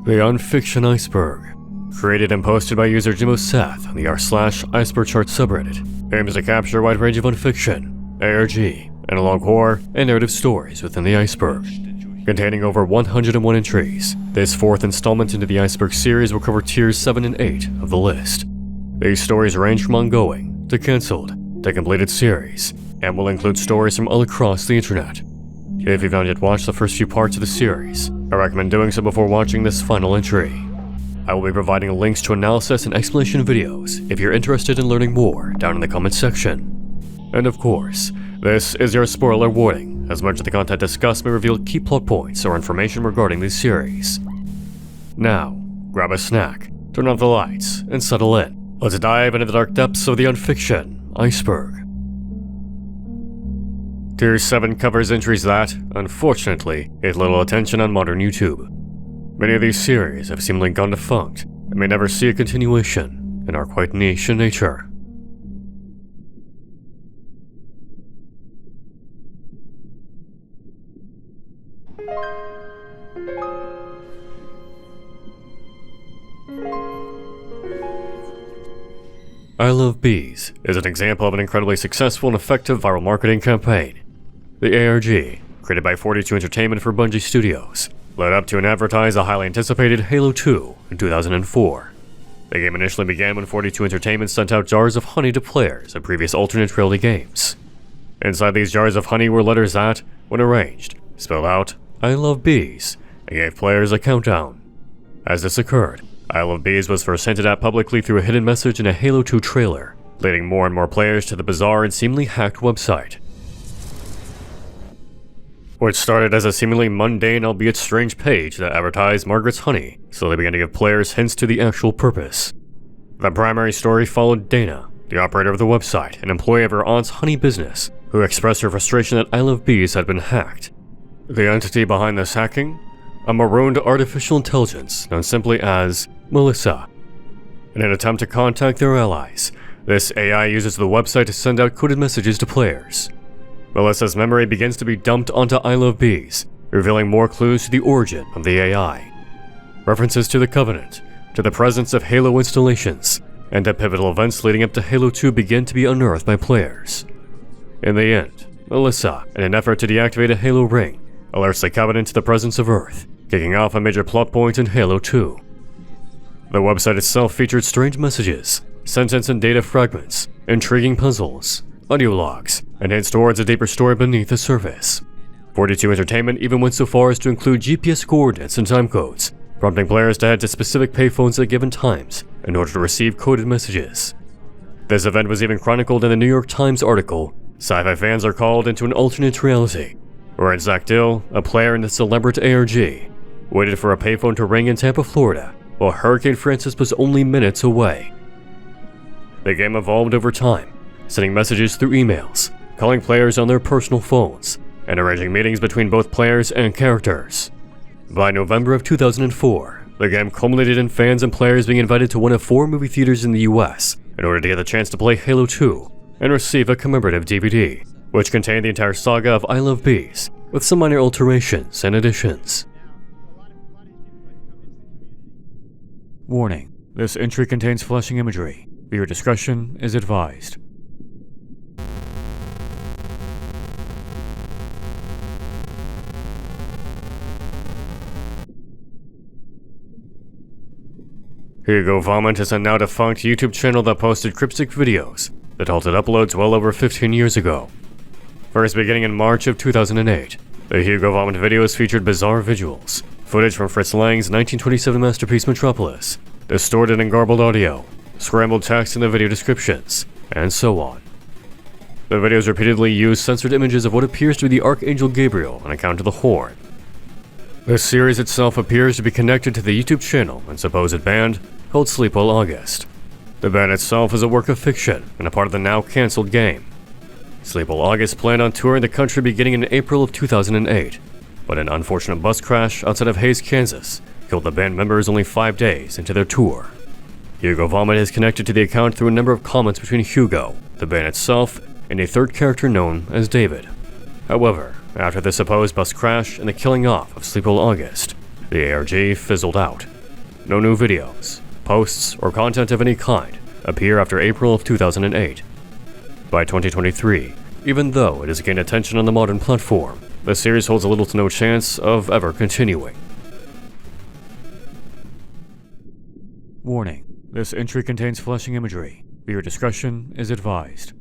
The Unfiction Iceberg, created and posted by user Jimbo Seth on the r/Iceberg chart subreddit, aims to capture a wide range of unfiction, ARG, analog horror, and narrative stories within the Iceberg. Containing over 101 entries, this fourth installment into the Iceberg series will cover tiers 7 and 8 of the list. These stories range from ongoing, to cancelled, to completed series, and will include stories from all across the internet. If you've not yet watched the first few parts of the series, I recommend doing so before watching this final entry. I will be providing links to analysis and explanation videos if you're interested in learning more down in the comments section. And of course, this is your spoiler warning, as much of the content discussed may reveal key plot points or information regarding this series. Now, grab a snack, turn off the lights, and settle in. Let's dive into the dark depths of the Unfiction Iceberg. Tier 7 covers entries that, unfortunately, get little attention on modern YouTube. Many of these series have seemingly gone defunct and may never see a continuation, and are quite niche in nature. I Love Bees is an example of an incredibly successful and effective viral marketing campaign. The ARG, created by 42 Entertainment for Bungie Studios, led up to and advertised the highly anticipated Halo 2 in 2004. The game initially began when 42 Entertainment sent out jars of honey to players of previous alternate reality games. Inside these jars of honey were letters that, when arranged, spelled out I Love Bees and gave players a countdown. As this occurred, I Love Bees was first hinted at publicly through a hidden message in a Halo 2 trailer, leading more and more players to the bizarre and seemingly hacked website. Which started as a seemingly mundane albeit strange page that advertised Margaret's honey, slowly began to give players hints to the actual purpose. The primary story followed Dana, the operator of the website, an employee of her aunt's honey business, who expressed her frustration that I Love Bees had been hacked. The entity behind this hacking? A marooned artificial intelligence known simply as Melissa. In an attempt to contact their allies, this AI uses the website to send out coded messages to players. Melissa's memory begins to be dumped onto I Love Bees, revealing more clues to the origin of the AI. References to the Covenant, to the presence of Halo installations, and to pivotal events leading up to Halo 2 begin to be unearthed by players. In the end, Melissa, in an effort to deactivate a Halo ring, alerts the Covenant to the presence of Earth, kicking off a major plot point in Halo 2. The website itself featured strange messages, sentence and data fragments, intriguing puzzles, audio logs, and hints towards a deeper story beneath the surface. 42 Entertainment even went so far as to include GPS coordinates and time codes, prompting players to head to specific payphones at given times in order to receive coded messages. This event was even chronicled in the New York Times article, Sci-Fi Fans Are Called into an Alternate Reality, wherein Zach Dill, a player in the celebrate ARG, waited for a payphone to ring in Tampa, Florida, while Hurricane Francis was only minutes away. The game evolved over time, sending messages through emails, calling players on their personal phones, and arranging meetings between both players and characters. By November of 2004, the game culminated in fans and players being invited to one of 4 movie theaters in the US in order to get the chance to play Halo 2 and receive a commemorative DVD, which contained the entire saga of I Love Bees, with some minor alterations and additions. Warning: this entry contains flashing imagery. Viewer discretion is advised. HugoVomit is a now defunct YouTube channel that posted cryptic videos that halted uploads well over 15 years ago. First beginning in March of 2008, the HugoVomit videos featured bizarre visuals, footage from Fritz Lang's 1927 masterpiece Metropolis, distorted and garbled audio, scrambled text in the video descriptions, and so on. The videos repeatedly used censored images of what appears to be the Archangel Gabriel on account of the horn. This series itself appears to be connected to the YouTube channel and supposed band called Sleep Well August. The band itself is a work of fiction and a part of the now cancelled game. Sleep Well August planned on touring the country beginning in April of 2008, but an unfortunate bus crash outside of Hays, Kansas, killed the band members only 5 days into their tour. HugoVomit is connected to the account through a number of comments between Hugo, the band itself, and a third character known as David. However, after the supposed bus crash and the killing off of Sleep Well August, the ARG fizzled out, no new videos, posts, or content of any kind appear after April of 2008. By 2023, even though it has gained attention on the modern platform, the series holds little to no chance of ever continuing. Warning: this entry contains flashing imagery. Viewer discretion is advised.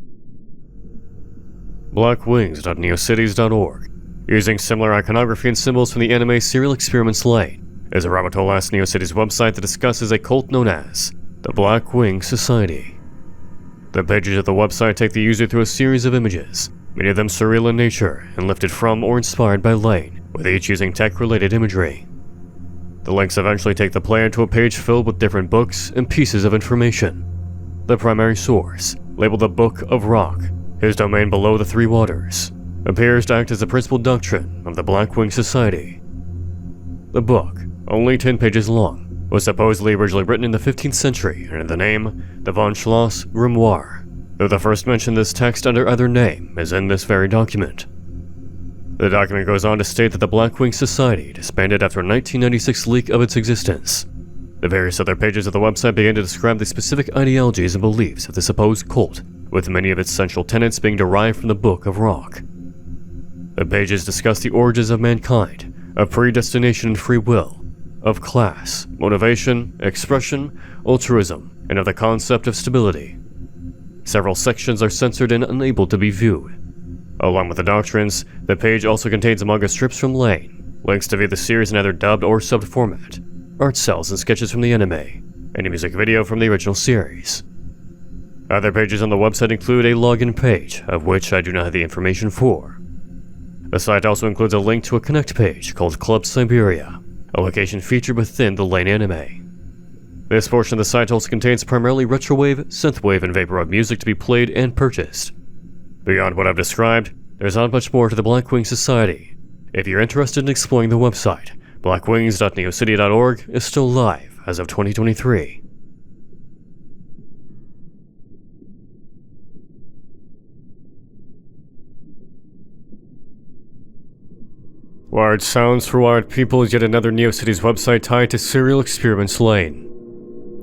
blackwings.neocities.org, using similar iconography and symbols from the anime Serial Experiments Lane, is a rabbit hole-ass NeoCities website that discusses a cult known as the Black Wing Society. The pages of the website take the user through a series of images, many of them surreal in nature and lifted from or inspired by Lane, with each using tech-related imagery. The links eventually take the player to a page filled with different books and pieces of information. The primary source, labeled the Book of Rock, his domain below the Three Waters, appears to act as the principal doctrine of the Black Wing Society. The book, only 10 pages long, was supposedly originally written in the 15th century under the name the Von Schloss Grimoire, though the first mention of this text under either name is in this very document. The document goes on to state that the Black Wing Society disbanded after a 1996 leak of its existence. The various other pages of the website begin to describe the specific ideologies and beliefs of the supposed cult, with many of its central tenets being derived from the Book of Rock. The pages discuss the origins of mankind, of predestination and free will, of class, motivation, expression, altruism, and of the concept of stability. Several sections are censored and unable to be viewed. Along with the doctrines, the page also contains manga strips from Lane, links to view the series in either dubbed or subbed format, art cells and sketches from the anime, and a music video from the original series. Other pages on the website include a login page, of which I do not have the information for. The site also includes a link to a connect page called Club Siberia, a location featured within the Lane anime. This portion of the site also contains primarily retrowave, synthwave, and vaporwave music to be played and purchased. Beyond what I've described, there's not much more to the Black Wing Society. If you're interested in exploring the website, blackwings.neocity.org is still live as of 2023. Wired Sounds for Wired People is yet another NeoCities website tied to Serial Experiments Lane.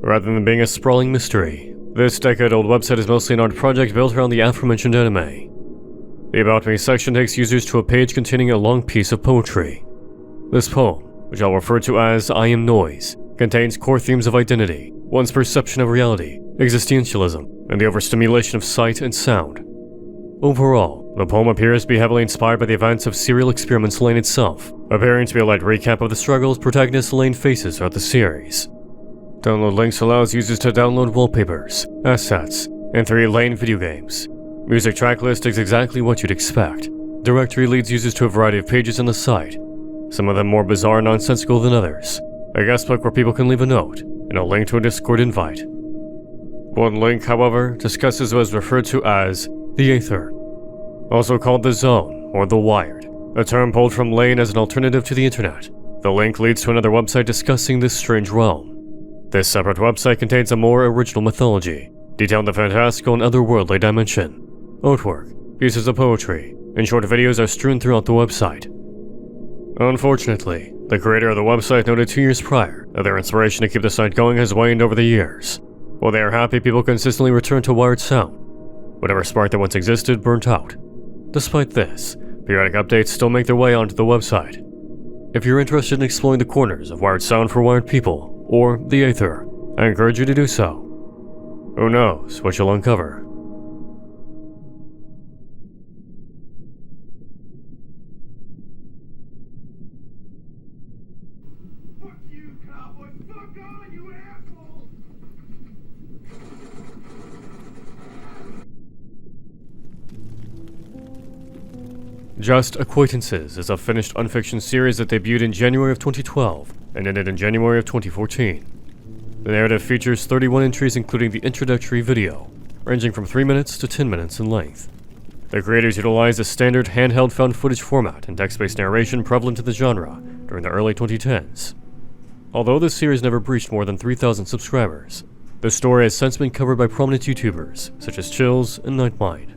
Rather than being a sprawling mystery, this decade-old website is mostly an art project built around the aforementioned anime. The About Me section takes users to a page containing a long piece of poetry. This poem, which I'll refer to as I Am Noise, contains core themes of identity, one's perception of reality, existentialism, and the overstimulation of sight and sound. Overall, the poem appears to be heavily inspired by the events of Serial Experiments Lane itself, appearing to be a light recap of the struggles protagonist Lane faces throughout the series. Download links allows users to download wallpapers, assets, and 3 Lane video games. Music track list is exactly what you'd expect. Directory leads users to a variety of pages on the site, some of them more bizarre and nonsensical than others. A guest book where people can leave a note, and a link to a Discord invite. One link, however, discusses what is referred to as the Aether, also called the Zone or the Wired, a term pulled from Lane as an alternative to the internet. The link leads to another website discussing this strange realm. This separate website contains a more original mythology, detailing the fantastical and otherworldly dimension. Artwork, pieces of poetry, and short videos are strewn throughout the website. Unfortunately, the creator of the website noted 2 years prior that their inspiration to keep the site going has waned over the years. While they are happy people consistently return to Wired Sound, whatever spark that once existed burnt out. Despite this, periodic updates still make their way onto the website. If you're interested in exploring the corners of Wired Sound for Wired People, or the Aether, I encourage you to do so. Who knows what you'll uncover. Fuck you, cowboy! Fuck all you assholes! JustAcquaintances is a finished Unfiction series that debuted in January of 2012 and ended in January of 2014. The narrative features 31 entries including the introductory video, ranging from 3 minutes to 10 minutes in length. The creators utilized a standard handheld found footage format and text-based narration prevalent to the genre during the early 2010s. Although this series never breached more than 3,000 subscribers, the story has since been covered by prominent YouTubers such as Chills and Nightmind.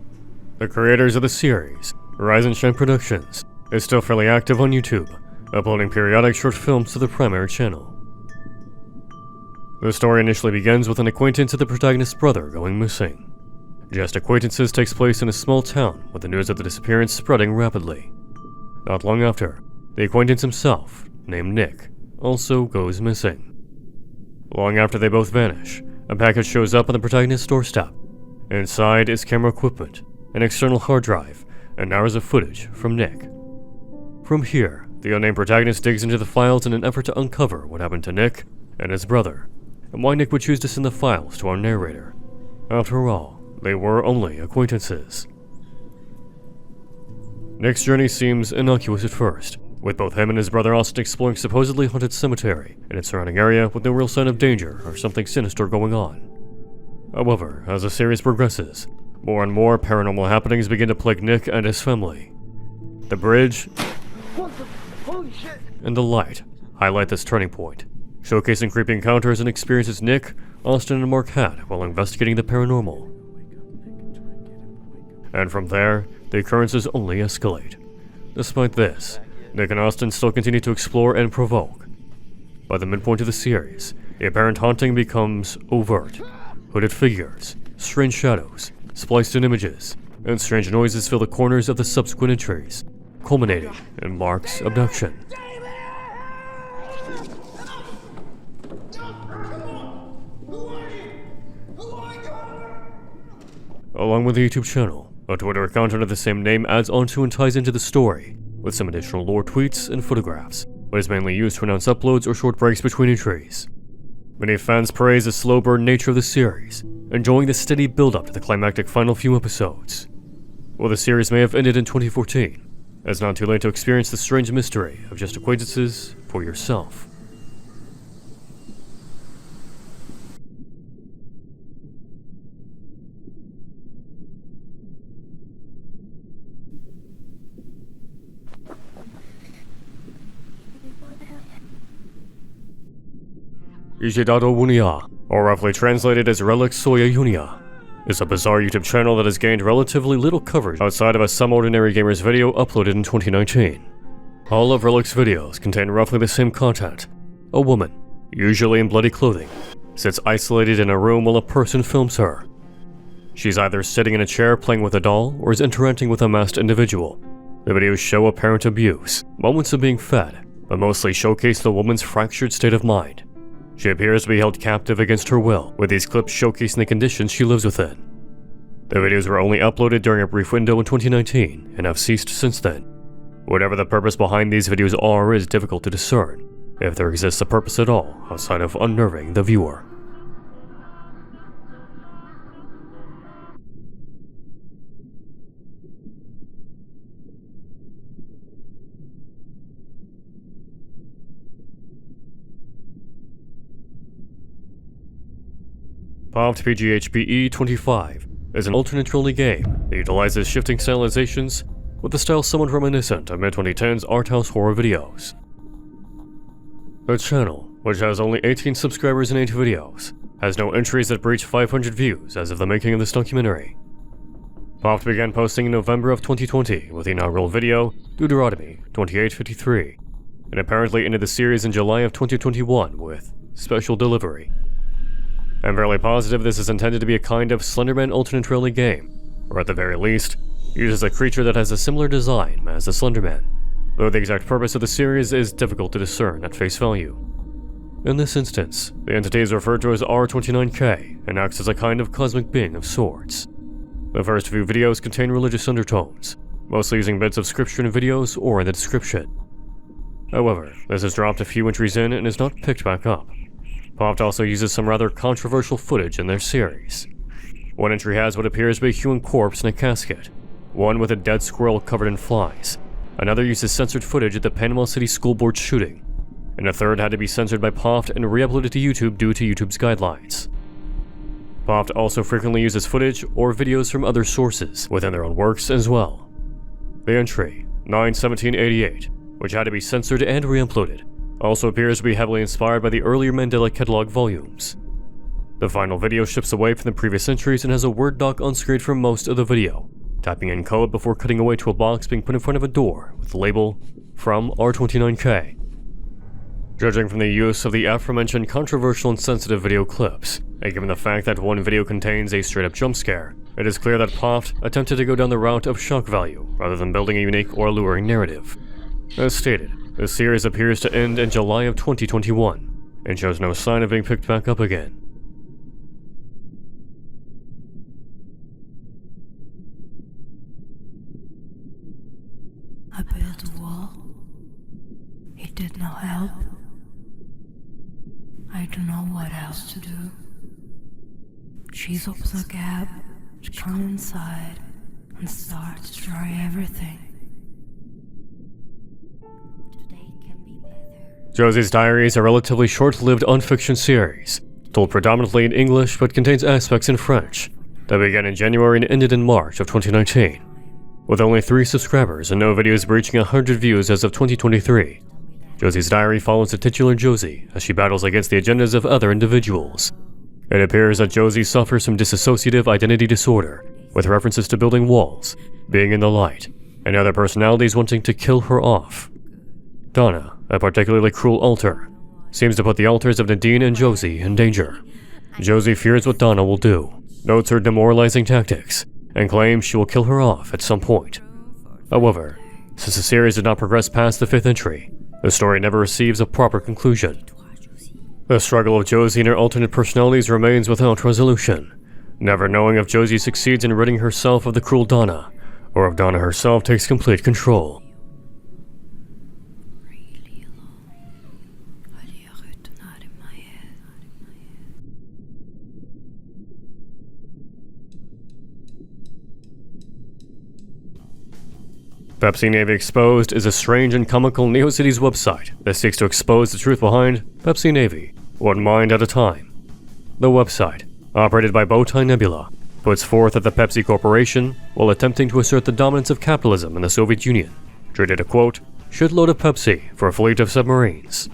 The creators of the series, Rise and Shine Productions, is still fairly active on YouTube, uploading periodic short films to the primary channel. The story initially begins with an acquaintance of the protagonist's brother going missing. JustAcquaintances takes place in a small town with the news of the disappearance spreading rapidly. Not long after, the acquaintance himself, named Nick, also goes missing. Long after they both vanish, a package shows up on the protagonist's doorstep. Inside is camera equipment, an external hard drive, and hours of footage from Nick. From here, the unnamed protagonist digs into the files in an effort to uncover what happened to Nick and his brother, and why Nick would choose to send the files to our narrator. After all, they were only acquaintances. Nick's journey seems innocuous at first, with both him and his brother Austin exploring supposedly haunted cemetery and its surrounding area with no real sign of danger or something sinister going on. However, as the series progresses, more and more paranormal happenings begin to plague Nick and his family. The bridge and the light highlight this turning point, showcasing creepy encounters and experiences Nick, Austin, and Mark had while investigating the paranormal. And from there, the occurrences only escalate. Despite this, Nick and Austin still continue to explore and provoke. By the midpoint of the series, the apparent haunting becomes overt. Hooded figures, strange shadows, spliced in images, and strange noises fill the corners of the subsequent entries, culminating in Mark's abduction. Along with the YouTube channel, a Twitter account under the same name adds onto and ties into the story, with some additional lore tweets and photographs, but is mainly used to announce uploads or short breaks between entries. Many fans praise the slow burn nature of the series, enjoying the steady build-up to the climactic final few episodes. While the series may have ended in 2014, it's not too late to experience the strange mystery of JustAcquaintances for yourself.遗迹大豆乌尼亚, or roughly translated as Relics Soya Unia, is a bizarre YouTube channel that has gained relatively little coverage outside of a Some Ordinary Gamers video uploaded in 2019. All of Relics' videos contain roughly the same content. A woman, usually in bloody clothing, sits isolated in a room while a person films her. She's either sitting in a chair playing with a doll or is interacting with a masked individual. The videos show apparent abuse, moments of being fed, but mostly showcase the woman's fractured state of mind. She appears to be held captive against her will, with these clips showcasing the conditions she lives within. The videos were only uploaded during a brief window in 2019 and have ceased since then. Whatever the purpose behind these videos are is difficult to discern, if there exists a purpose at all outside of unnerving the viewer. Popped PGHPE 25 is an alternate reality game that utilizes shifting stylizations with a style somewhat reminiscent of mid-2010s art house horror videos. The channel, which has only 18 subscribers and 8 videos, has no entries that breach 500 views as of the making of this documentary. Popped began posting in November of 2020 with the inaugural video, Deuteronomy 28:53, and apparently ended the series in July of 2021 with Special Delivery. I'm fairly positive this is intended to be a kind of Slenderman alternate reality game, or at the very least, uses a creature that has a similar design as the Slenderman, though the exact purpose of the series is difficult to discern at face value. In this instance, the entity is referred to as R29K and acts as a kind of cosmic being of sorts. The first few videos contain religious undertones, mostly using bits of scripture in videos or in the description. However, this has dropped a few entries in and is not picked back up. Popped also uses some rather controversial footage in their series. One entry has what appears to be a human corpse in a casket, one with a dead squirrel covered in flies. Another uses censored footage at the Panama City School Board shooting, and a third had to be censored by Popped and re-uploaded to YouTube due to YouTube's guidelines. Popped also frequently uses footage or videos from other sources within their own works as well. The entry, 9/17/88, which had to be censored and re-uploaded, also appears to be heavily inspired by the earlier Mandela catalog volumes. The final video ships away from the previous entries and has a Word doc on screen for most of the video, typing in code before cutting away to a box being put in front of a door with the label, From R29K. Judging from the use of the aforementioned controversial and sensitive video clips, and given the fact that one video contains a straight-up jump scare, it is clear that Poft attempted to go down the route of shock value rather than building a unique or alluring narrative. As stated, this series appears to end in July of 2021, and shows no sign of being picked back up again. I built a wall. It did not help. I don't know what else to do. She's opens a gap to come inside and start to destroy everything. Josie's Diary is a relatively short-lived Unfiction series, told predominantly in English but contains aspects in French, that began in January and ended in March of 2019. With only 3 subscribers and no videos breaching 100 views as of 2023, Josie's Diary follows the titular Josie as she battles against the agendas of other individuals. It appears that Josie suffers from dissociative identity disorder, with references to building walls, being in the light, and other personalities wanting to kill her off. Donna, a particularly cruel alter, seems to put the alters of Nadine and Josie in danger. Josie fears what Donna will do, notes her demoralizing tactics, and claims she will kill her off at some point. However, since the series did not progress past the 5th entry, the story never receives a proper conclusion. The struggle of Josie and her alternate personalities remains without resolution, never knowing if Josie succeeds in ridding herself of the cruel Donna, or if Donna herself takes complete control. Pepsi Navy Exposed is a strange and comical NeoCities website that seeks to expose the truth behind Pepsi Navy, one mind at a time. The website, operated by Bowtie Nebula, puts forth that the Pepsi Corporation, while attempting to assert the dominance of capitalism in the Soviet Union, traded a quote, shitload of Pepsi for a fleet of submarines.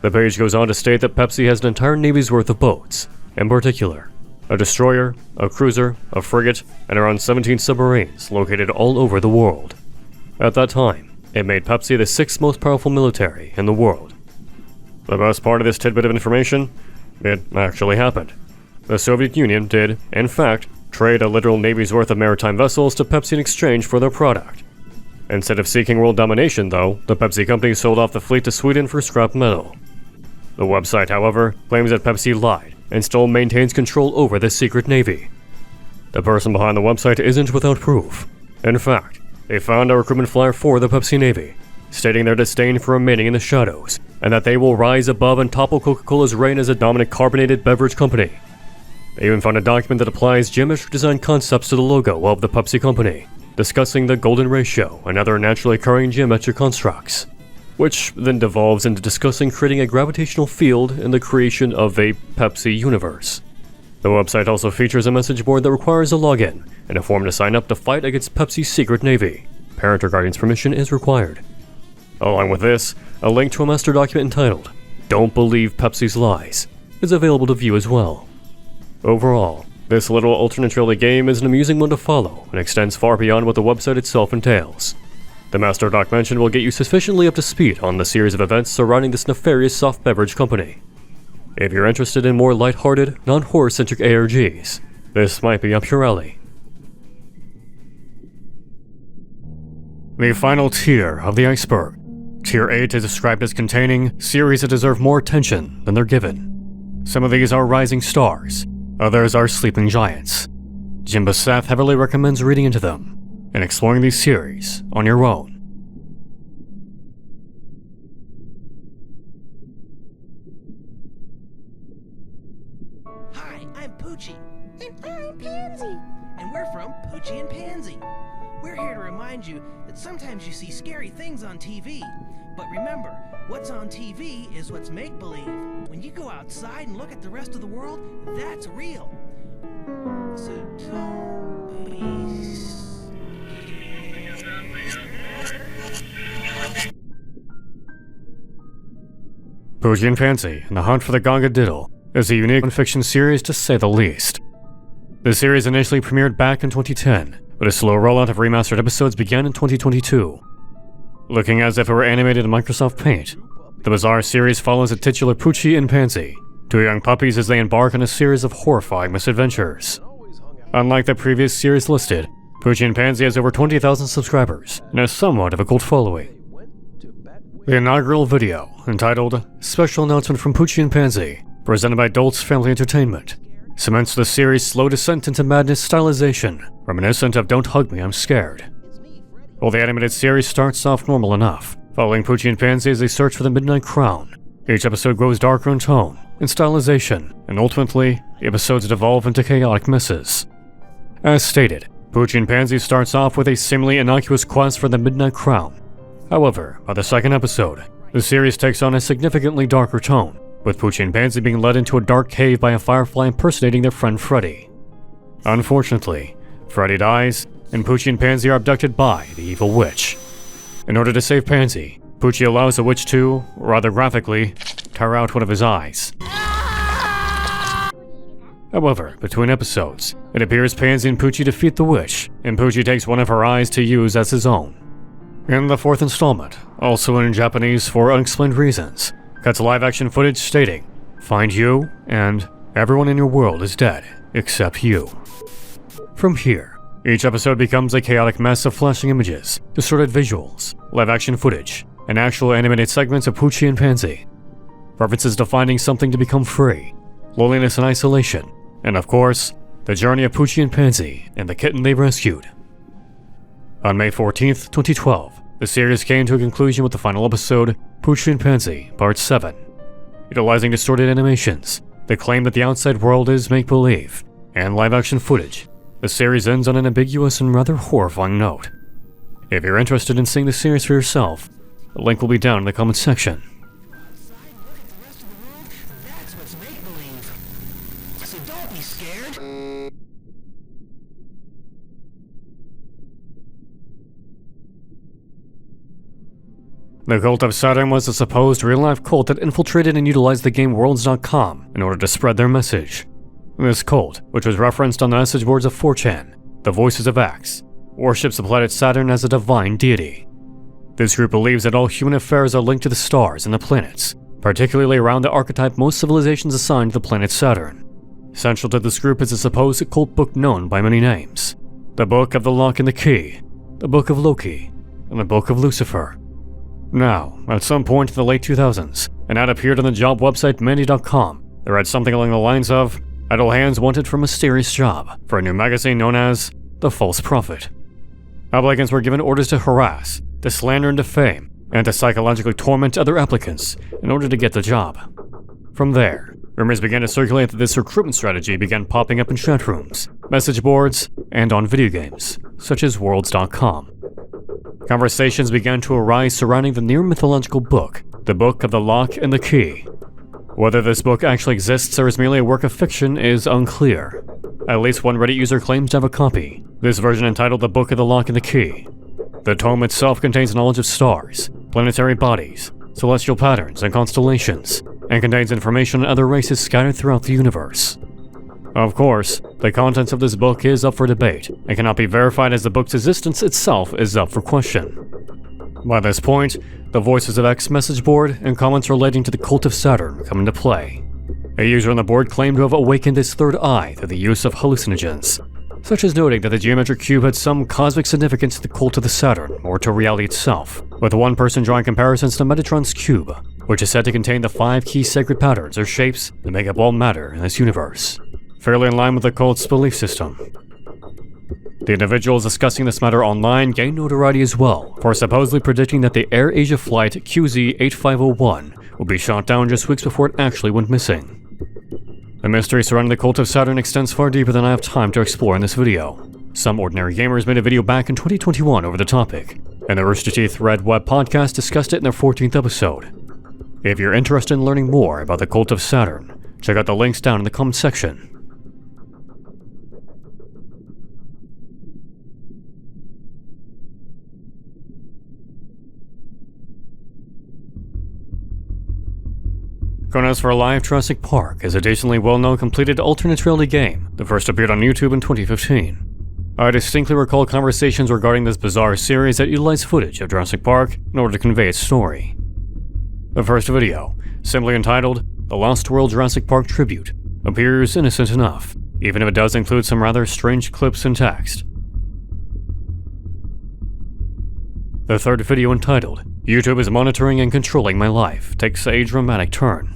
The page goes on to state that Pepsi has an entire navy's worth of boats, in particular, a destroyer, a cruiser, a frigate, and around 17 submarines located all over the world. At that time, it made Pepsi the 6th most powerful military in the world. The best part of this tidbit of information? It actually happened. The Soviet Union did, in fact, trade a literal navy's worth of maritime vessels to Pepsi in exchange for their product. Instead of seeking world domination, though, the Pepsi company sold off the fleet to Sweden for scrap metal. The website, however, claims that Pepsi lied and still maintains control over this secret navy. The person behind the website isn't without proof. In fact, they found a recruitment flyer for the Pepsi Navy, stating their disdain for remaining in the shadows, and that they will rise above and topple Coca-Cola's reign as a dominant carbonated beverage company. They even found a document that applies geometric design concepts to the logo of the Pepsi company, discussing the golden ratio and other naturally occurring geometric constructs, which then devolves into discussing creating a gravitational field in the creation of a Pepsi universe. The website also features a message board that requires a login and a form to sign up to fight against Pepsi's secret navy. Parent or guardian's permission is required. Along with this, a link to a master document entitled, Don't Believe Pepsi's Lies, is available to view as well. Overall, this little alternate reality game is an amusing one to follow and extends far beyond what the website itself entails. The master doc mentioned will get you sufficiently up to speed on the series of events surrounding this nefarious soft beverage company. If you're interested in more lighthearted, non-horror-centric ARGs, this might be up your alley. The final tier of the iceberg. Tier 8 is described as containing series that deserve more attention than they're given. Some of these are rising stars, others are sleeping giants. Jimbo Seth heavily recommends reading into them and exploring these series on your own. Hi, I'm Poochie. And I'm Pansy. And we're from Poochie and Pansy. We're here to remind you that sometimes you see scary things on TV. But remember, what's on TV is what's make-believe. When you go outside and look at the rest of the world, that's real. So don't be Poochie and Pansy and the Hunt for the Gonga Diddle is a unique Unfiction series to say the least. The series initially premiered back in 2010, but a slow rollout of remastered episodes began in 2022. Looking as if it were animated in Microsoft Paint, The bizarre series follows the titular Poochee and Pansy, two young puppies as they embark on a series of horrifying misadventures. Unlike the previous series listed, Poochee and Pansy has over 20,000 subscribers and has somewhat of a cult following. The inaugural video, entitled Special Announcement from Poochee and Pansy, presented by Adults Family Entertainment, cements the series' slow descent into madness stylization, reminiscent of Don't Hug Me, I'm Scared. While the animated series starts off normal enough, following Poochee and Pansy as they search for the Midnight Crown, each episode grows darker in tone, in stylization, and ultimately, the episodes devolve into chaotic messes. As stated, Poochee and Pansy starts off with a seemingly innocuous quest for the Midnight Crown. However, by the second episode, the series takes on a significantly darker tone, with Poochee and Pansy being led into a dark cave by a firefly impersonating their friend Freddy. Unfortunately, Freddy dies, and Poochee and Pansy are abducted by the evil witch. In order to save Pansy, Poochee allows the witch to, rather graphically, tear out one of his eyes. However, between episodes, it appears Pansy and Poochee defeat the witch, and Poochee takes one of her eyes to use as his own. In the fourth installment, also in Japanese for unexplained reasons, cuts live-action footage stating, "Find you, and everyone in your world is dead, except you." From here, each episode becomes a chaotic mess of flashing images, distorted visuals, live-action footage, and actual animated segments of Poochee and Pansy. References to finding something to become free, loneliness and isolation, and of course, the journey of Poochee and Pansy and the kitten they rescued. On May 14th, 2012, the series came to a conclusion with the final episode, Poochee and Pansy, Part 7. Utilizing distorted animations, they claim that the outside world is make-believe, and live-action footage, the series ends on an ambiguous and rather horrifying note. If you're interested in seeing the series for yourself, the link will be down in the comments section. That's what's make-believe. So don't be scared. The cult of Saturn was a supposed real-life cult that infiltrated and utilized the game Worlds.com in order to spread their message. This cult, which was referenced on the message boards of 4chan, the Voices of X, worships the planet Saturn as a divine deity. This group believes that all human affairs are linked to the stars and the planets, particularly around the archetype most civilizations assign to the planet Saturn. Central to this group is a supposed cult book known by many names: the Book of the Lock and the Key, the Book of Loki, and the Book of Lucifer. Now, at some point in the late 2000s, an ad appeared on the job website Mandy.com that read something along the lines of, "Idle hands wanted for mysterious job," for a new magazine known as The False Prophet. Applicants were given orders to harass, to slander and defame, and to psychologically torment other applicants in order to get the job. From there, rumors began to circulate that this recruitment strategy began popping up in chat rooms, message boards, and on video games, such as Worlds.com. Conversations began to arise surrounding the near-mythological book, the Book of the Lock and the Key. Whether this book actually exists or is merely a work of fiction is unclear. At least one Reddit user claims to have a copy, this version entitled The Book of the Lock and the Key. The tome itself contains knowledge of stars, planetary bodies, celestial patterns, and constellations, and contains information on other races scattered throughout the universe. Of course, the contents of this book is up for debate, and cannot be verified as the book's existence itself is up for question. By this point, the Voices of X message board and comments relating to the cult of Saturn come into play. A user on the board claimed to have awakened his third eye through the use of hallucinogens, such as noting that the geometric cube had some cosmic significance to the cult of the Saturn, or to reality itself, with one person drawing comparisons to Metatron's cube, which is said to contain the 5 key sacred patterns or shapes that make up all matter in this universe, fairly in line with the cult's belief system. The individuals discussing this matter online gained notoriety as well for supposedly predicting that the Air Asia flight QZ-8501 would be shot down just weeks before it actually went missing. The mystery surrounding the cult of Saturn extends far deeper than I have time to explore in this video. Some ordinary gamers made a video back in 2021 over the topic, and the Rooster Teeth Red Web podcast discussed it in their 14th episode. If you're interested in learning more about the cult of Saturn, check out the links down in the comment section. ChronosForLife JurassicPark is a decently well-known completed alternate reality game that first appeared on YouTube in 2015. I distinctly recall conversations regarding this bizarre series that utilized footage of Jurassic Park in order to convey its story. The first video, simply entitled The Lost World Jurassic Park Tribute, appears innocent enough, even if it does include some rather strange clips and text. The third video, entitled YouTube is Monitoring and Controlling My Life, takes a dramatic turn.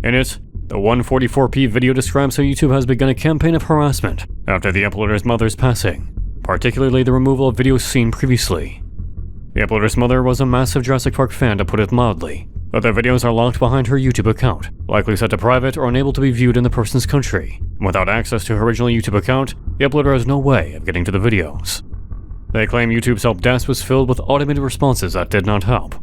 In it, the 144p video describes how YouTube has begun a campaign of harassment after the uploader's mother's passing, particularly the removal of videos seen previously. The uploader's mother was a massive Jurassic Park fan, to put it mildly, but their videos are locked behind her YouTube account, likely set to private or unable to be viewed in the person's country. Without access to her original YouTube account, the uploader has no way of getting to the videos. They claim YouTube's help desk was filled with automated responses that did not help.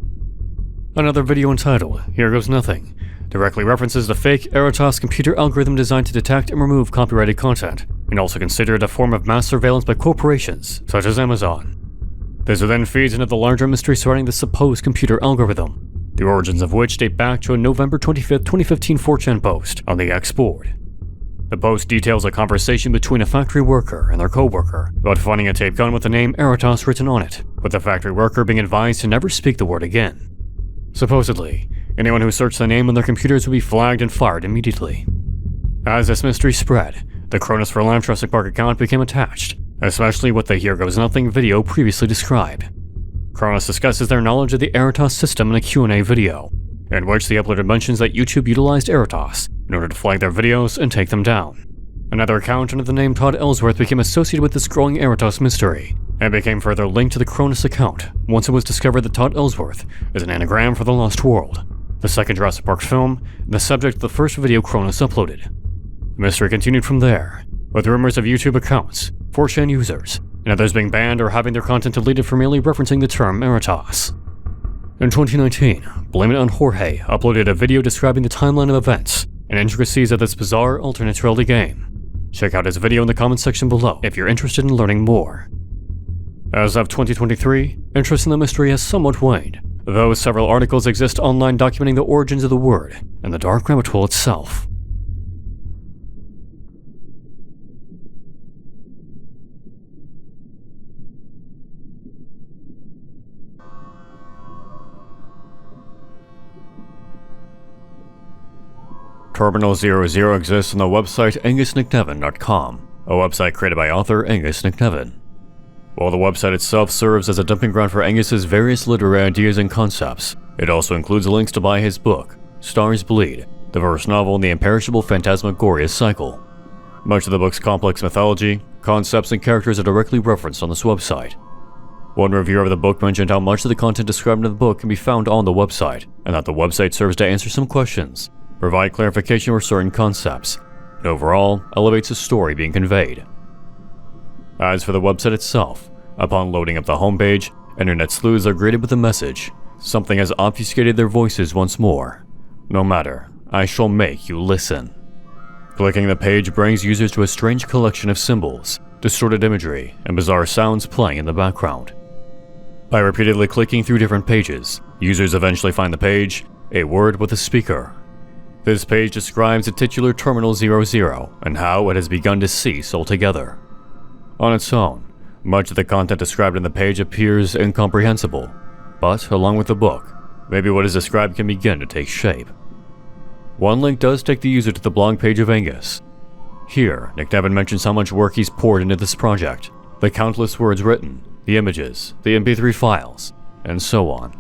Another video, entitled Here Goes Nothing, directly references the fake Eratos computer algorithm designed to detect and remove copyrighted content, and also considered a form of mass surveillance by corporations such as Amazon. This then feeds into the larger mystery surrounding the supposed computer algorithm, the origins of which date back to a November 25, 2015 4chan post on the X board. The post details a conversation between a factory worker and their co-worker about finding a tape gun with the name Eratos written on it, with the factory worker being advised to never speak the word again. Supposedly, anyone who searched the name on their computers would be flagged and fired immediately. As this mystery spread, the ChronosForLife JurassicPark account became attached, especially with the Here Goes Nothing video previously described. Chronos discusses their knowledge of the Eratos system in a Q&A video, in which the uploader mentions that YouTube utilized Eratos in order to flag their videos and take them down. Another account under the name Todd Ellsworth became associated with this growing Eratos mystery, and became further linked to the Chronos account once it was discovered that Todd Ellsworth is an anagram for The Lost World, the second Jurassic Park film, and the subject of the first video Chronos uploaded. The mystery continued from there, with rumors of YouTube accounts, 4chan users, and others being banned or having their content deleted for merely referencing the term Eratos. In 2019, Blame It on Jorge uploaded a video describing the timeline of events and intricacies of this bizarre alternate reality game. Check out his video in the comment section below if you're interested in learning more. As of 2023, interest in the mystery has somewhat waned, though several articles exist online documenting the origins of the word and the dark rabbit hole itself. Terminal 00 exists on the website angusnickdevin.com, a website created by author Angus Nickdevin. While the website itself serves as a dumping ground for Angus's various literary ideas and concepts, it also includes links to buy his book, Stars Bleed, the first novel in the imperishable Phantasmagorious cycle. Much of the book's complex mythology, concepts, and characters are directly referenced on this website. One reviewer of the book mentioned how much of the content described in the book can be found on the website, and that the website serves to answer some questions, provide clarification for certain concepts, and overall elevates the story being conveyed. As for the website itself, upon loading up the homepage, internet sleuths are greeted with the message, "Something has obfuscated their voices once more. No matter, I shall make you listen." Clicking the page brings users to a strange collection of symbols, distorted imagery, and bizarre sounds playing in the background. By repeatedly clicking through different pages, users eventually find the page, A Word with a Speaker. This page describes the titular Terminal 00 and how it has begun to cease altogether. On its own, much of the content described in the page appears incomprehensible, but along with the book, maybe what is described can begin to take shape. One link does take the user to the blog page of Angus. Here, Nickdevin mentions how much work he's poured into this project, the countless words written, the images, the MP3 files, and so on.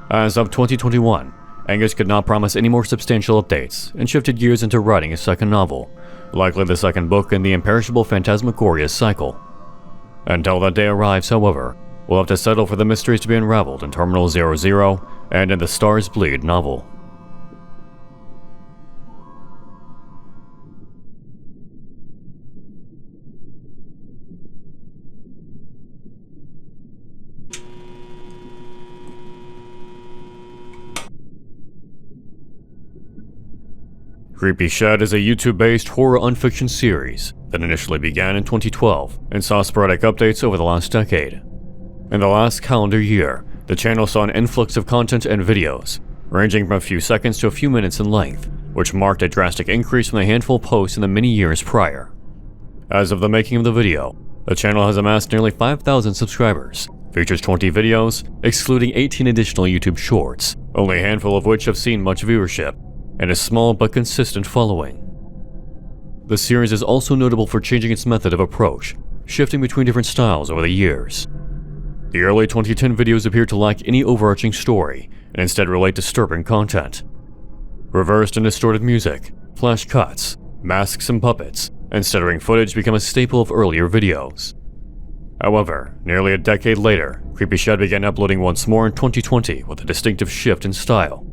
As of 2021, Angus could not promise any more substantial updates and shifted gears into writing a second novel, likely the second book in the imperishable Phantasmagorious cycle. Until that day arrives, however, we'll have to settle for the mysteries to be unraveled in Terminal 00 and in the Stars Bleed novel. Creepyshed is a YouTube-based horror unfiction series that initially began in 2012 and saw sporadic updates over the last decade. In the last calendar year, the channel saw an influx of content and videos, ranging from a few seconds to a few minutes in length, which marked a drastic increase from the handful of posts in the many years prior. As of the making of the video, the channel has amassed nearly 5,000 subscribers, features 20 videos, excluding 18 additional YouTube shorts, only a handful of which have seen much viewership, and a small but consistent following. The series is also notable for changing its method of approach, shifting between different styles over the years. The early 2010 videos appear to lack any overarching story, and instead relate disturbing content. Reversed and distorted music, flash cuts, masks and puppets, and stuttering footage become a staple of earlier videos. However, nearly a decade later, Creepyshed began uploading once more in 2020 with a distinctive shift in style.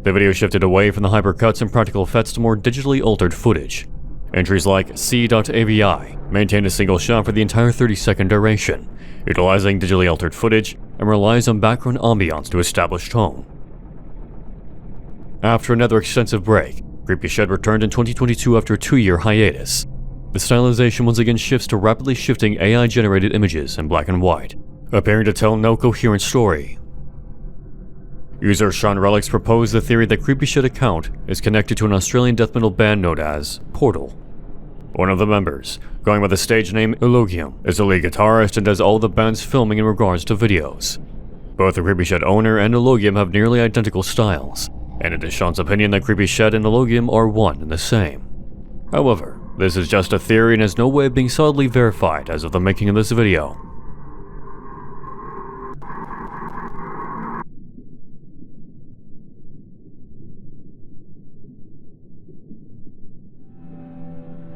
The video shifted away from the hypercuts and practical effects to more digitally altered footage. Entries like C.AVI maintained a single shot for the entire 30-second duration, utilizing digitally altered footage and relies on background ambiance to establish tone. After another extensive break, Creepyshed returned in 2022 after a 2-year hiatus. The stylization once again shifts to rapidly shifting AI-generated images in black and white, appearing to tell no coherent story. User Sean Relics proposed the theory that Creepyshed account is connected to an Australian death metal band known as Portal. One of the members, going by the stage name Eulogium, is the lead guitarist and does all the band's filming in regards to videos. Both the Creepyshed owner and Eulogium have nearly identical styles, and it is Sean's opinion that Creepyshed and Eulogium are one and the same. However, this is just a theory and has no way of being solidly verified as of the making of this video.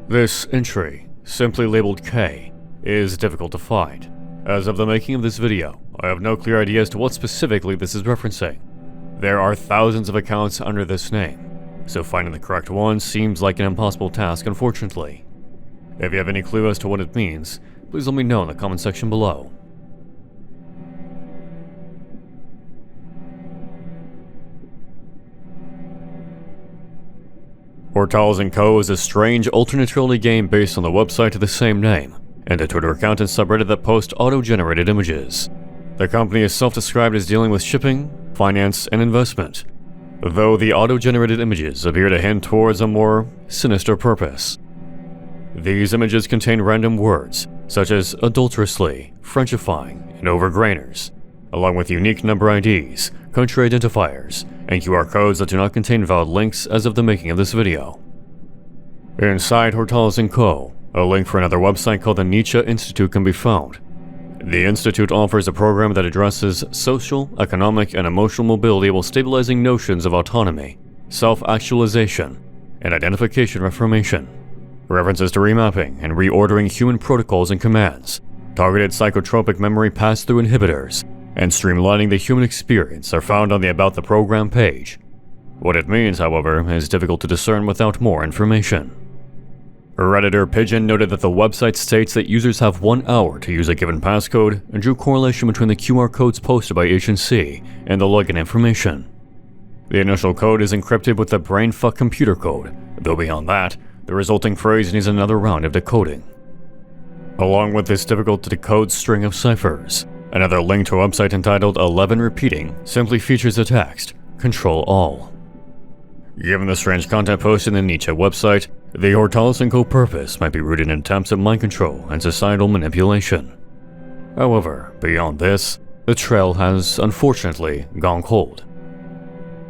This entry, simply labeled K, is difficult to find. As of the making of this video, I have no clear idea as to what specifically this is referencing. There are thousands of accounts under this name, so finding the correct one seems like an impossible task, unfortunately. If you have any clue as to what it means, please let me know in the comment section below. Hortalez Co is a strange alternate reality game based on the website of the same name, and a Twitter account and subreddit that post auto-generated images. The company is self-described as dealing with shipping, finance, and investment, though the auto-generated images appear to hint towards a more sinister purpose. These images contain random words, such as adulterously, Frenchifying, and overgrainers, along with unique number IDs, country identifiers, and QR codes that do not contain valid links as of the making of this video. Inside Hortalez Co, a link for another website called the Nietzsche Institute can be found. The Institute offers a program that addresses social, economic, and emotional mobility while stabilizing notions of autonomy, self-actualization, and identification reformation. References to remapping and reordering human protocols and commands, targeted psychotropic memory pass-through inhibitors, and streamlining the human experience are found on the About the Program page. What it means, however, is difficult to discern without more information. Redditor Pigeon noted that the website states that users have 1 hour to use a given passcode and drew correlation between the QR codes posted by H&C and the login information. The initial code is encrypted with the brainfuck computer code, though beyond that, the resulting phrase needs another round of decoding. Along with this difficult-to-decode string of ciphers, another link to a website entitled 11 Repeating simply features the text, Control All. Given the strange content posted in the Nietzsche website, the Hortalez Co purpose might be rooted in attempts at mind control and societal manipulation. However, beyond this, the trail has unfortunately gone cold.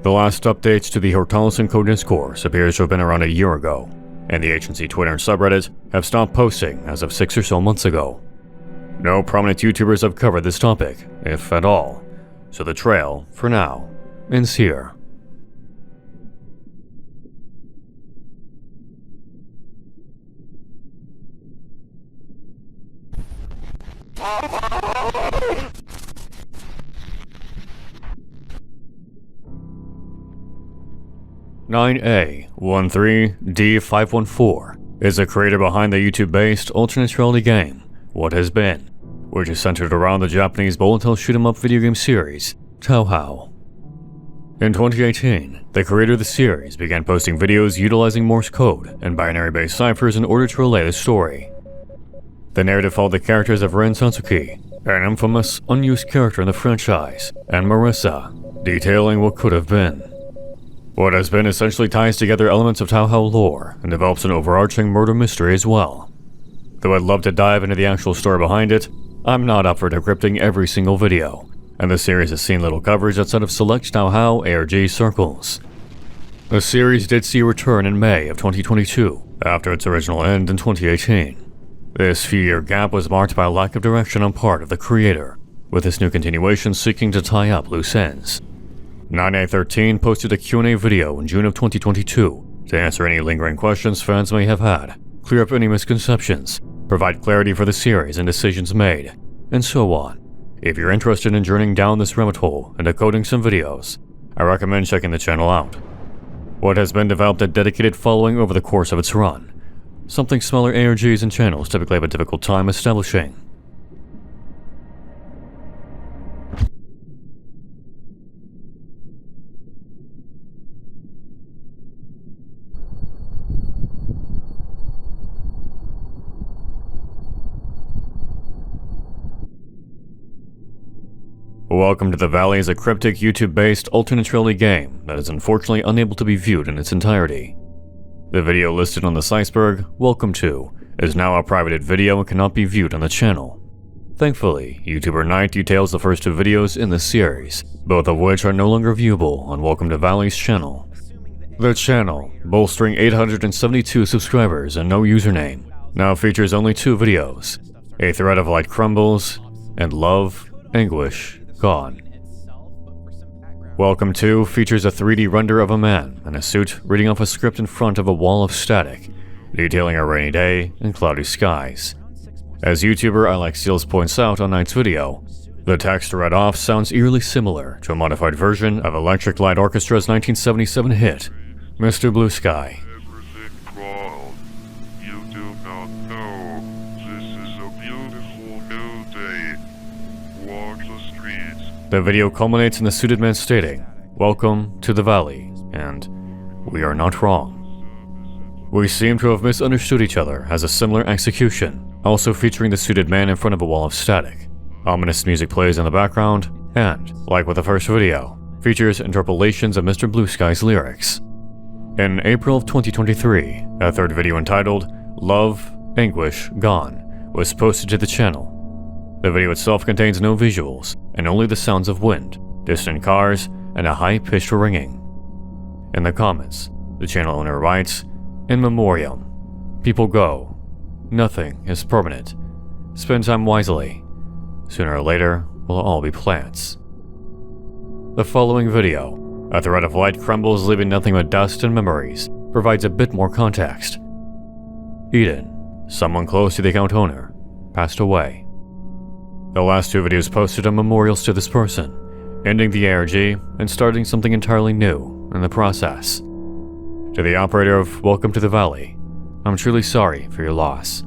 The last updates to the Hortalez Co discourse appears to have been around a year ago, and the agency Twitter and subreddit have stopped posting as of 6 or so months ago. No prominent YouTubers have covered this topic, if at all, so the trail, for now, ends here. (9A13D514) is the creator behind the YouTube-based alternate reality game What Has Been, which is centered around the Japanese bullet hell shoot-'em-up video game series Touhou. In 2018, the creator of the series began posting videos utilizing Morse code and binary-based ciphers in order to relay the story. The narrative followed the characters of Rin Satsuki, an infamous, unused character in the franchise, and Marissa, detailing what could have been. What Has Been essentially ties together elements of Touhou lore and develops an overarching murder mystery as well. Though I'd love to dive into the actual story behind it, I'm not up for decrypting every single video, and the series has seen little coverage outside of select now ARG circles. The series did see a return in May of 2022, after its original end in 2018. This few-year gap was marked by a lack of direction on part of the creator, with this new continuation seeking to tie up loose ends. 9813 posted a Q&A video in June of 2022 to answer any lingering questions fans may have had, clear up any misconceptions, provide clarity for the series and decisions made, and so on. If you're interested in journeying down this rabbit hole and decoding some videos, I recommend checking the channel out. What has been developed a dedicated following over the course of its run, something smaller ARGs and channels typically have a difficult time establishing. Welcome to the Valley is a cryptic YouTube-based alternate reality game that is unfortunately unable to be viewed in its entirety. The video listed on this Iceberg, Welcome to, is now a privated video and cannot be viewed on the channel. Thankfully, YouTuber Knight details the first 2 videos in this series, both of which are no longer viewable on Welcome to Valley's channel. The channel, bolstering 872 subscribers and no username, now features only 2 videos, A Thread of Light Crumbles, and Love, Anguish, Gone. Welcome to features a 3D render of a man in a suit reading off a script in front of a wall of static, detailing a rainy day and cloudy skies. As YouTuber Alex Seals points out on Knight's video, the text read off sounds eerily similar to a modified version of Electric Light Orchestra's 1977 hit, Mr. Blue Sky. Everything crawled. You do not know. This is a beautiful new day. Walk the streets. The video culminates in the suited man stating, "Welcome to the Valley," and "We are not wrong." We seem to have misunderstood each other as a similar execution, also featuring the suited man in front of a wall of static. Ominous music plays in the background, and, like with the first video, features interpolations of Mr. Blue Sky's lyrics. In April of 2023, a third video entitled Love, Anguish, Gone was posted to the channel. The video itself contains no visuals, and only the sounds of wind, distant cars, and a high-pitched ringing. In the comments, the channel owner writes, "In memoriam, people go. Nothing is permanent. Spend time wisely. Sooner or later, we'll all be plants." The following video, A Thread of Light Crumbles leaving nothing but dust and memories, provides a bit more context. Eden, someone close to the account owner, passed away. The last 2 videos posted are memorials to this person, ending the ARG and starting something entirely new in the process. To the operator of Welcome to the Valley, I'm truly sorry for your loss.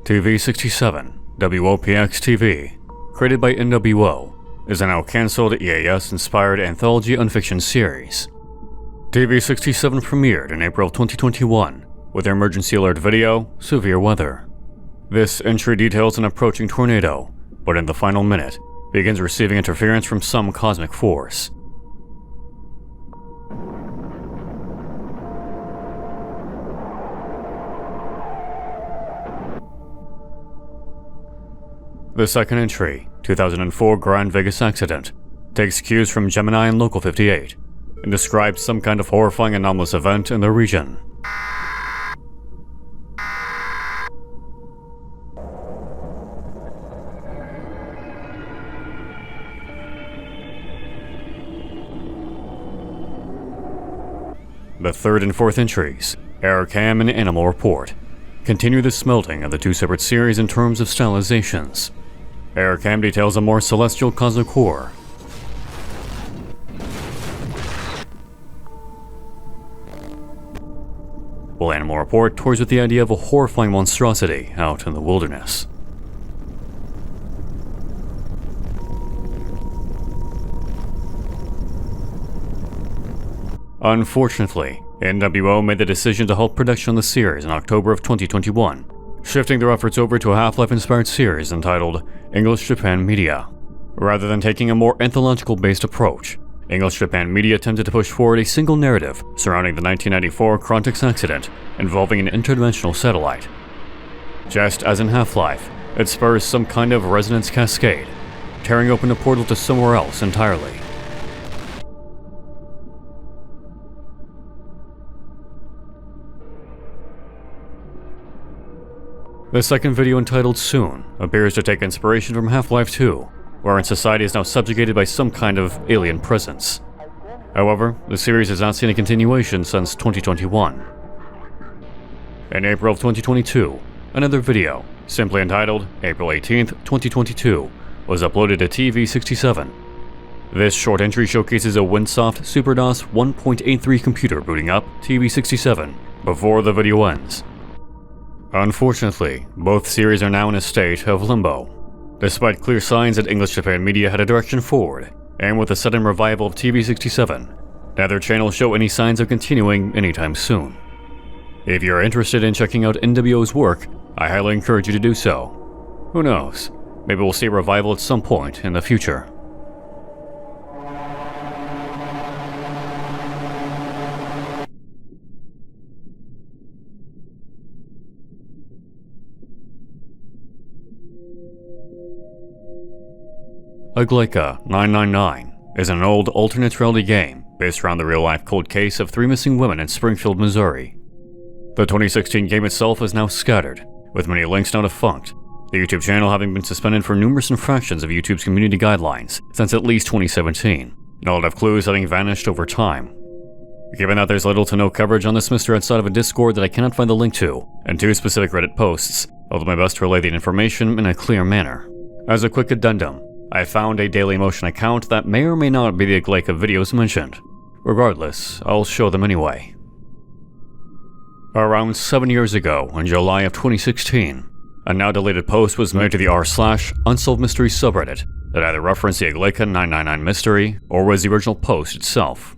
TV67 WOPX-TV, created by NWO, is a now cancelled EAS-inspired anthology Unfiction series. TV67 premiered in April 2021 with their emergency alert video, Severe Weather. This entry details an approaching tornado, but in the final minute, begins receiving interference from some cosmic force. The second entry, 2004 Grand Vegas accident, takes cues from Gemini and Local 58, and describes some kind of horrifying anomalous event in the region. The third and fourth entries, Error Cam and Animal Report, continue the smelting of the 2 separate series in terms of stylizations. Error Cam details a more celestial cosmic horror, while Animal Report toys with the idea of a horrifying monstrosity out in the wilderness. Unfortunately, NWO made the decision to halt production on the series in October of 2021 shifting their efforts over to a Half-Life-inspired series entitled English Japan Media. Rather than taking a more anthological-based approach, English Japan Media attempted to push forward a single narrative surrounding the 1994 Crontex accident involving an interdimensional satellite. Just as in Half-Life, it spurs some kind of resonance cascade, tearing open a portal to somewhere else entirely. The second video, entitled Soon, appears to take inspiration from Half-Life 2, wherein society is now subjugated by some kind of alien presence. However, the series has not seen a continuation since 2021. In April of 2022, another video, simply entitled April 18th, 2022, was uploaded to TV67. This short entry showcases a Winsoft SuperDOS 1.83 computer booting up TV67 before the video ends. Unfortunately, both series are now in a state of limbo. Despite clear signs that English Japan Media had a direction forward, and with the sudden revival of TV67, neither channel show any signs of continuing anytime soon. If you're interested in checking out NWO's work, I highly encourage you to do so. Who knows, maybe we'll see a revival at some point in the future. Aglaika 999 is an old alternate reality game based around the real-life cold case of 3 missing women in Springfield, Missouri. The 2016 game itself is now scattered, with many links now defunct, the YouTube channel having been suspended for numerous infractions of YouTube's community guidelines since at least 2017, and a lot of clues having vanished over time. Given that there's little to no coverage on this mystery outside of a Discord that I cannot find the link to, and 2 specific Reddit posts, I'll do my best to relay the information in a clear manner. As a quick addendum, I found a Dailymotion account that may or may not be the Aglaika videos mentioned. Regardless, I'll show them anyway. Around 7 years ago, in July of 2016, a now deleted post was made to the r/Unsolved Mysteries subreddit that either referenced the Aglaika 999 mystery or was the original post itself.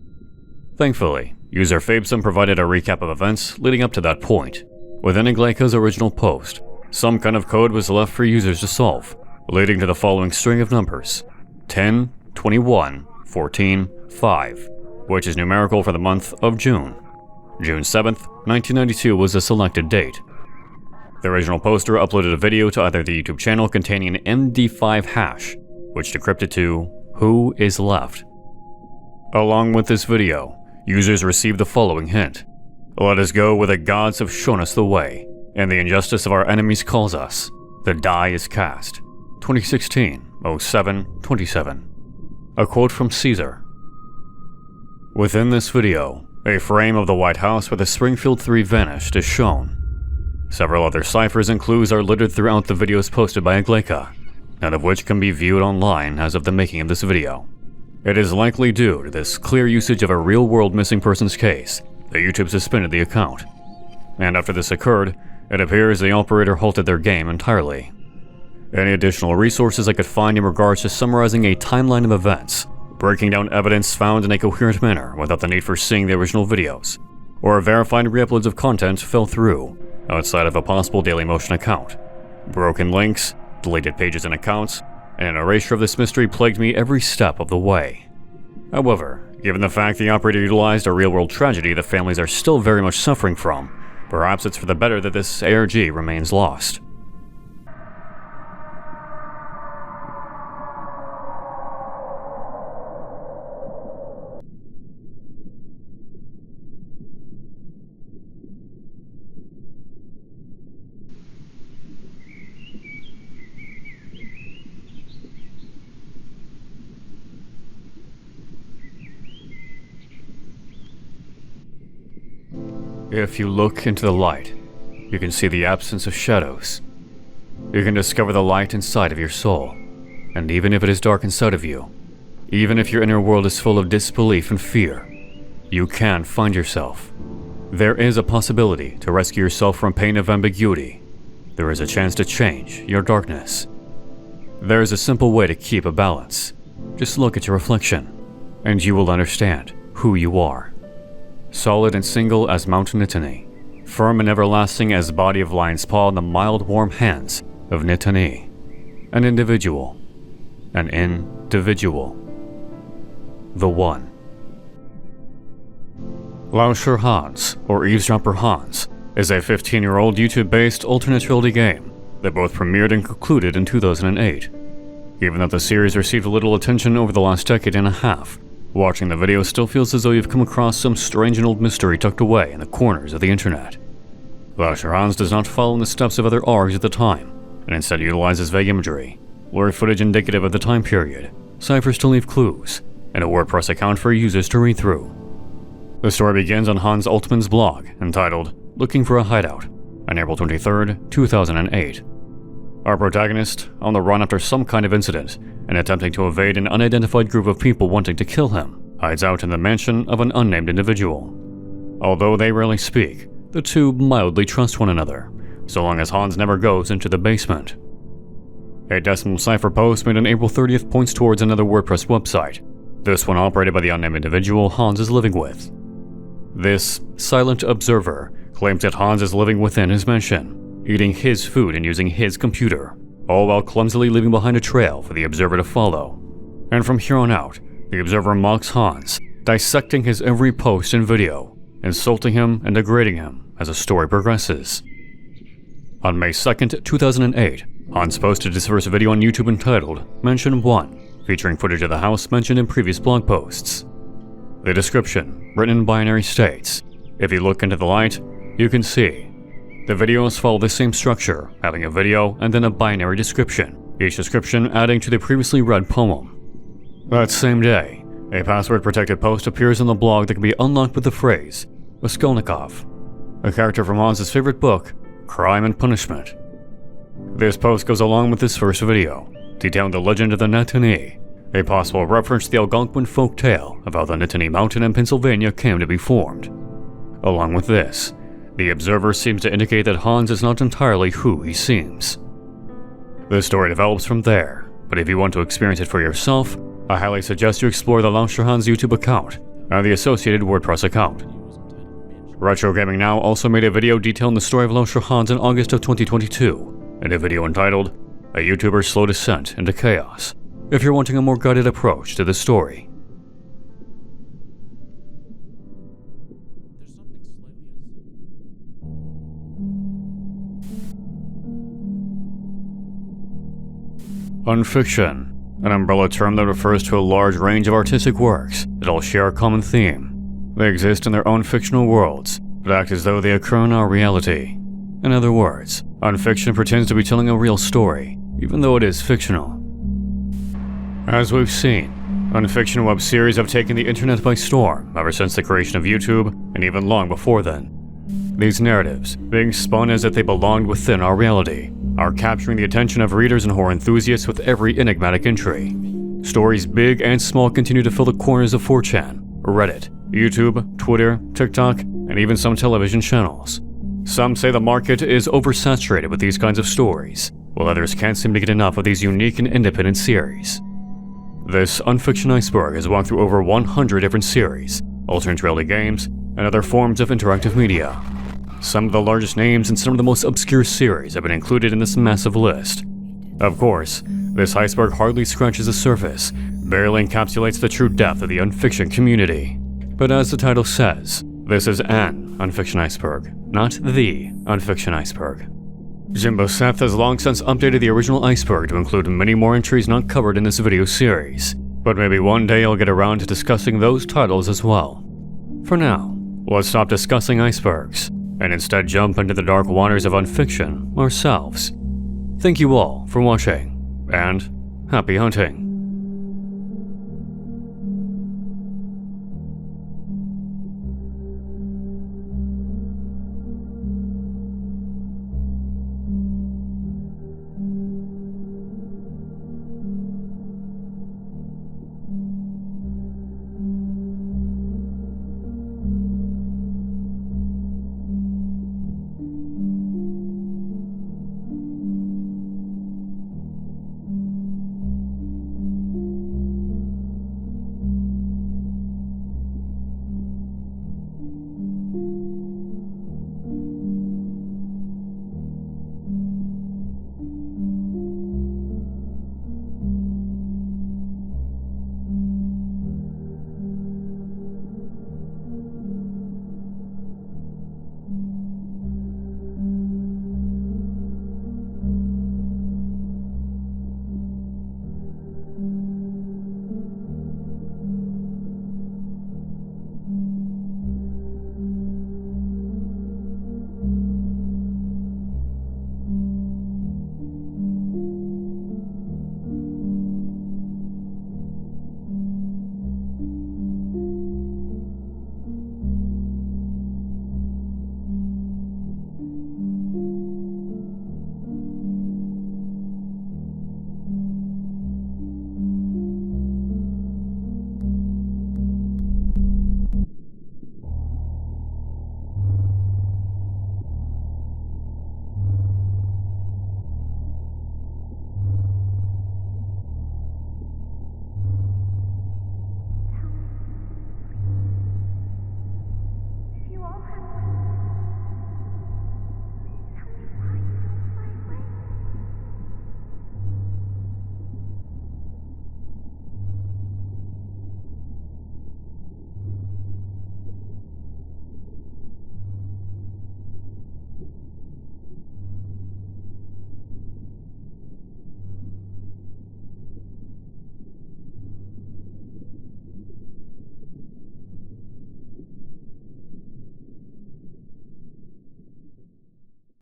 Thankfully, user Fabesum provided a recap of events leading up to that point. Within Aglaika's original post, some kind of code was left for users to solve, leading to the following string of numbers: 10, 21, 14, 5, which is numerical for the month of June. June 7th, 1992 was the selected date. The original poster uploaded a video to either the YouTube channel containing an MD5 hash, which decrypted to "Who is left?" Along with this video, users received the following hint: "Let us go where the gods have shown us the way, and the injustice of our enemies calls us. The die is cast." 2016-07-27. A quote from Caesar. Within this video, a frame of the White House where the Springfield 3 vanished is shown. Several other ciphers and clues are littered throughout the videos posted by Aglaika, none of which can be viewed online as of the making of this video. It is likely due to this clear usage of a real-world missing persons case that YouTube suspended the account. And after this occurred, it appears the operator halted their game entirely. Any additional resources I could find in regards to summarizing a timeline of events, breaking down evidence found in a coherent manner without the need for seeing the original videos, or verified re-uploads of content fell through, outside of a possible Dailymotion account. Broken links, deleted pages and accounts, and an erasure of this mystery plagued me every step of the way. However, given the fact the operator utilized a real-world tragedy that families are still very much suffering from, perhaps it's for the better that this ARG remains lost. If you look into the light, you can see the absence of shadows. You can discover the light inside of your soul, and even if it is dark inside of you, even if your inner world is full of disbelief and fear, you can find yourself. There is a possibility to rescue yourself from pain of ambiguity. There is a chance to change your darkness. There is a simple way to keep a balance. Just look at your reflection, and you will understand who you are. Solid and single as Mountain Nittany, firm and everlasting as body of lion's paw in the mild warm hands of Nitani. An individual. An individual. The one. Lauscherhans, or Eavesdropper Hans, is a 15-year-old YouTube-based alternate reality game that both premiered and concluded in 2008. Even though the series received little attention over the last decade and a half, watching the video still feels as though you've come across some strange and old mystery tucked away in the corners of the internet. Lauscherhans does not follow in the steps of other ARGs at the time, and instead utilizes vague imagery, blurry footage indicative of the time period, ciphers to leave clues, and a WordPress account for users to read through. The story begins on Hans Altman's blog, entitled Looking for a Hideout, on April 23, 2008. Our protagonist, on the run after some kind of incident and attempting to evade an unidentified group of people wanting to kill him, hides out in the mansion of an unnamed individual. Although they rarely speak, the two mildly trust one another, so long as Hans never goes into the basement. A decimal cipher post made on April 30th points towards another WordPress website, this one operated by the unnamed individual Hans is living with. This silent observer claims that Hans is living within his mansion, eating his food and using his computer, all while clumsily leaving behind a trail for the observer to follow. And from here on out, the observer mocks Hans, dissecting his every post and video, insulting him and degrading him as the story progresses. On May 2nd, 2008, Hans posted his first video on YouTube entitled Mansion 1, featuring footage of the house mentioned in previous blog posts. The description, written in binary, states, "If you look into the light, you can see." The videos follow the same structure, having a video and then a binary description, each description adding to the previously read poem. That same day, a password-protected post appears on the blog that can be unlocked with the phrase, Raskolnikov, a character from Hans's favorite book, Crime and Punishment. This post goes along with this first video, detailing the legend of the Nitani, a possible reference to the Algonquin folk tale of how the Nittany Mountain in Pennsylvania came to be formed. Along with this, the observer seems to indicate that Hans is not entirely who he seems. The story develops from there, but if you want to experience it for yourself, I highly suggest you explore the Lauscherhans YouTube account and the associated WordPress account. Retro Gaming Now also made a video detailing the story of Lauscherhans in August of 2022, and a video entitled A YouTuber's Slow Descent into Chaos, if you're wanting a more guided approach to the story. Unfiction, an umbrella term that refers to a large range of artistic works that all share a common theme. They exist in their own fictional worlds, but act as though they occur in our reality. In other words, Unfiction pretends to be telling a real story, even though it is fictional. As we've seen, Unfiction web series have taken the internet by storm ever since the creation of YouTube, and even long before then. These narratives, being spun as if they belonged within our reality, are capturing the attention of readers and horror enthusiasts with every enigmatic entry. Stories big and small continue to fill the corners of 4chan, Reddit, YouTube, Twitter, TikTok, and even some television channels. Some say the market is oversaturated with these kinds of stories, while others can't seem to get enough of these unique and independent series. This Unfiction Iceberg has walked through over 100 different series, alternate reality games, and other forms of interactive media. Some of the largest names and some of the most obscure series have been included in this massive list. Of course, this iceberg hardly scratches the surface, barely encapsulates the true depth of the Unfiction community. But as the title says, this is an Unfiction Iceberg, not the Unfiction Iceberg. Jimbo Seth has long since updated the original iceberg to include many more entries not covered in this video series, but maybe one day I'll get around to discussing those titles as well. For now, let's stop discussing icebergs, and instead jump into the dark waters of Unfiction ourselves. Thank you all for watching, and happy hunting.